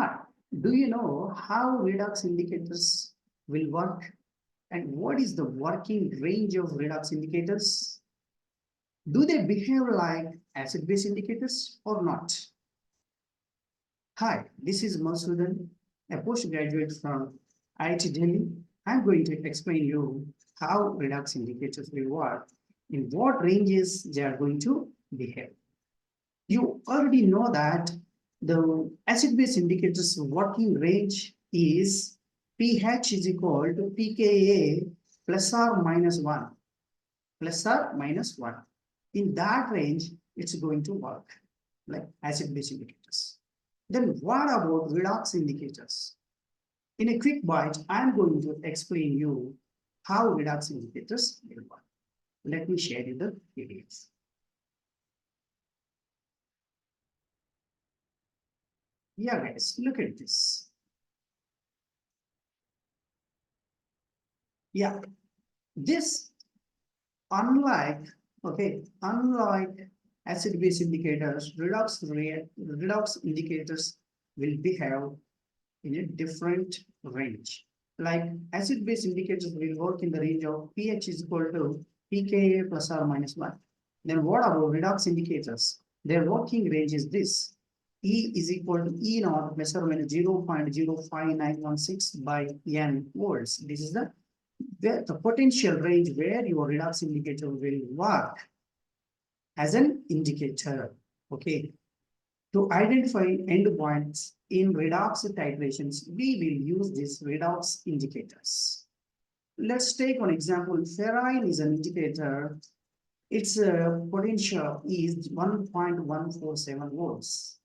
Hi, do you know how redox indicators will work and what is the working range of redox indicators? Do they behave like acid-base indicators or not? Hi, this is Madhusudan, a postgraduate from IIT Delhi. I'm going to explain you how redox indicators will work, in what ranges they are going to behave. You already know that the acid-base indicators working range is pH is equal to pKa plus or minus 1, plus or minus 1. In that range, it's going to work like acid-base indicators. Then what about redox indicators? In a quick bite, I'm going to explain you how redox indicators will work. Let me share you the PDFs. Yeah, guys, look at this. Yeah, this unlike acid-base indicators, redox indicators will behave in a different range. Like acid-base indicators will work in the range of pH is equal to pKa plus or minus 1. Then what about redox indicators? Their working range is this. E is equal to E naught plus or minus 0.05916 by N volts. This is the potential range where your redox indicator will work as an indicator. Okay. To identify endpoints in redox titrations, we will use these redox indicators. Let's take one example. Ferrine is an indicator. Its potential is 1.147 volts.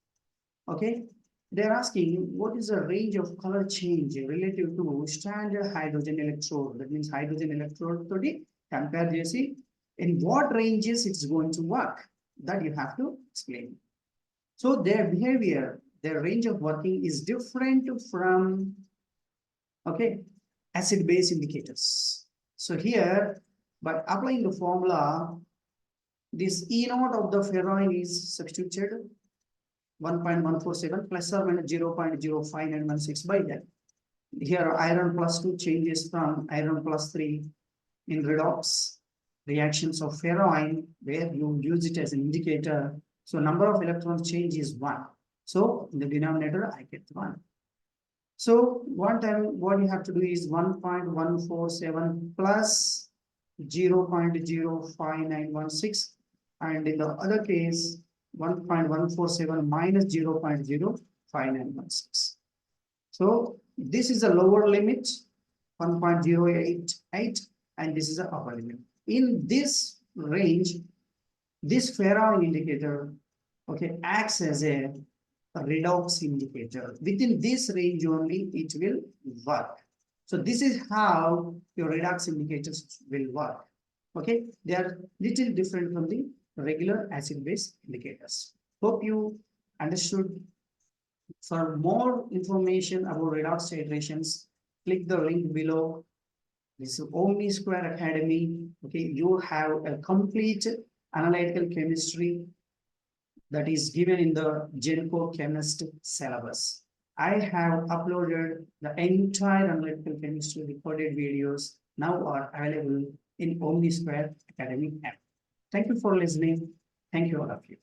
Okay, they're asking what is the range of color change relative to standard hydrogen electrode. That means hydrogen electrode to the compare JC. In what ranges it's going to work, that you have to explain. So their behavior, their range of working is different from acid-base indicators. So here, by applying the formula, this E naught of the ferrine is substituted 1.147 plus or minus 0.05916 by that. Here iron plus 2 changes from iron plus 3 in redox reactions of ferrine, where you use it as an indicator. So number of electrons change is 1. So in the denominator I get 1. So one time what you have to do is 1.147 plus 0.05916, and in the other case 1.147 minus 0.05916. So this is a lower limit, 1.088, and this is the upper limit. In this range, this ferrine indicator acts as a redox indicator. Within this range only it will work. So this is how your redox indicators will work. Okay, they are little different from the regular acid-base indicators. Hope you understood. For more information about redox titrations, click the link below. This is Omni Square Academy. Okay, you have a complete analytical chemistry that is given in the GENCO chemist syllabus. I have uploaded the entire analytical chemistry recorded videos now are available in Omni Square Academy app. Thank you for listening. Thank you all of you.